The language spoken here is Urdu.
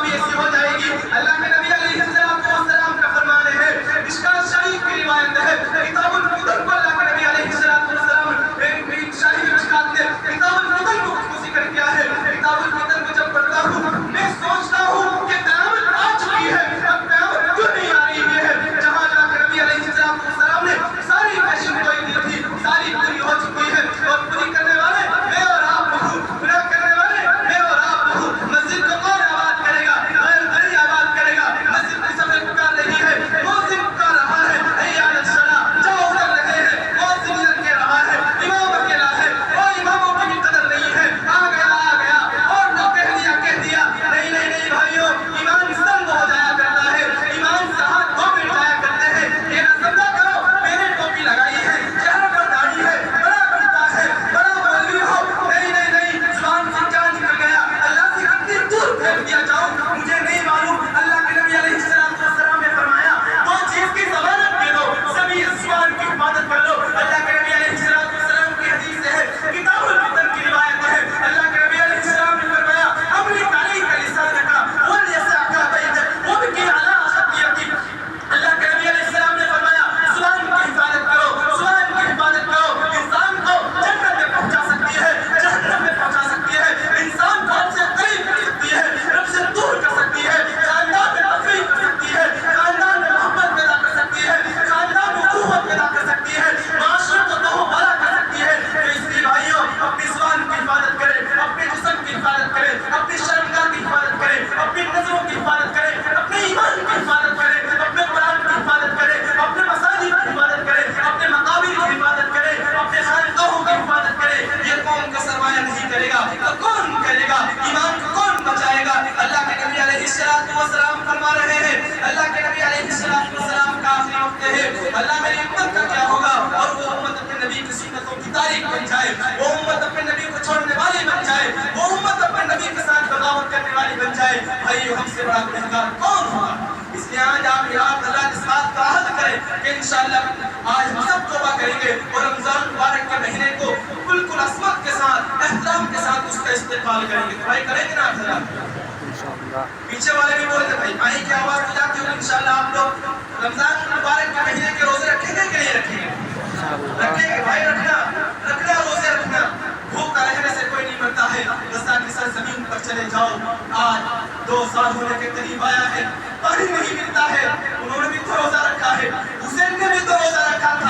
بھی ایسی ہو جائے گی. اللہ کے نبی علیہ السلام کا فرمان ہے, مشکوٰۃ شریف کی روایت ہے, کتاب الفتن کو اللہ کے نبی علیہ السلام شاہی مشکوٰۃ نے کتاب الفتن کو ذکر کیا ہے. کتاب الفتن کو جب پڑھتا ہوں میں سوچتا ہوں کہ قیامت آ چکی ہے, اب قیامت کیوں نہیں آ رہی ہے. جہاں جا کے نبی علیہ السلام نے ساری پیشن گوئی دی تھی, ساری پوری ہو چکی ہے, اور پوری کرنے والے میں اور آپ ہوں, پورا کرنے والے میں اور آپ ہوں. مسجد کو کون آباد کرے گا؟ غیر دری آباد کرے گا. مسجد کی سفر پکار رہی ہے, مؤذن پکار رہا ہے, حی علی الصلاۃ جاؤ ادھر لگے ہیں, مؤذن ادھر کہہ رہا ہے, امام اکیلا ہے, اور اماموں کی بھی قدر نہیں ہے, آ گیا اور تو کہہ دیا. نہیں نہیں نہیں بھائیو, ایمان سلب ہو جایا کرتا ہے, ایمان سے ہاتھ دھو بیٹھ جایا کرتے ہیں. یہ نہ سمجھا کرو میں نے ٹوپی لگائی ہے, چہرے پر داڑھی ہے, بڑا بنتا ہے, بڑا مولوی ہو. نہیں, زبان سے کیا نکل گیا, اللہ سے کتنی دور پھینک دیا جاؤ مجھے نہیں معلوم. اللہ کے نبی علیہ السلام نے فرمایا دو چیز کی ضمانت دے دو, سبھی زبان کی حفاظت کر لو. اللہ کے نبی علیہ السلام کی حدیث ہے, کتاب الفتن کی روایت ہے. اللہ کے نبی علیہ السلام نے فرمایا املک علیک لسانک ولیسعک بیتک وابکی علی خطیئتک. اللہ کے نبی علیہ السلام نے فرمایا زبان کی حفاظت کرو, زبان کی حفاظت کرو. انسان کو جنت میں پہنچا سکتی ہے, جہنم میں پہنچا سکتی ہے, انسان کو رب سے قریب کر سکتی ہے, رب سے دور کر سکتی ہے, خاندان میں تفریق کر سکتی ہے, خاندان میں محبت پیدا کر سکتی ہے, خاندان میں قوت پیدا کر سکتی ہے, معاشرے کو دوبارہ کر سکتی ہے. تو اس لیے بھائیوں اپنی زبان کی حفاظت کریں, اپنے جسم کی حفاظت کریں, اپنی شرمگاہ کی حفاظت کریں, اپنی نظروں کی حفاظت کریں, اپنے ایمان کی حفاظت کریں, اپنے قرآن کی حفاظت کریں, اپنے مساجد کی حفاظت کریں, اپنے مقابر کی حفاظت کریں, اپنے خانقاہوں کی حفاظت کریں. یہ قوم کا سرمایہ نہیں کرے گا تو کون کرے گا؟ ایمان کو کون بچائے گا؟ اللہ کے نبی علیہ السلام فرما رہے ہیں, اللہ کے نبی علیہ السلام کا آخری وقت ہے, اللہ میری امت کا کیا ہوگا؟ اور وہ امت اپنے نبی کی سنتوں کی تاریخ بن جائے, وہ امت اپنے نبی کو چھوڑنے والی بن جائے, وہ امت اپنے نبی کے ساتھ بغاوت کرنے والی بن جائے. بھائی ہم سے بڑا گنہگار کون ہوگا؟ اس لیے آج آپ یاد اللہ کے ساتھ عہد کریں کہ انشاءاللہ آج ہم سب توبہ کریں گے اور رمضان مبارک کے مہینے کو بالکل عصمت کے ساتھ, احترام کے ساتھ اس کا استقبال کریں گے. بھائی کریں گے نا انشاءاللہ؟ پیچھے والے بھی بولتے بھائی بھائی کی آواز تو جاتی ہوگی. انشاءاللہ آپ لوگ رمضان مبارک کے مہینے کے روزے رکھیں گے کہ نہیں رکھیں گے؟ رکھیں گے بھائی, رکھنا روزے رکھنا. بھوکا رہنے سے کوئی نہیں مرتا ہے. رسا کی سرزمین پر چلے جاؤ, آج 2 سال ہونے کے قریب آیا ہے, پانی نہیں ملتا ہے. انہوں نے بھی تو روزہ رکھا ہے, حسین نے بھی تو روزہ رکھا تھا.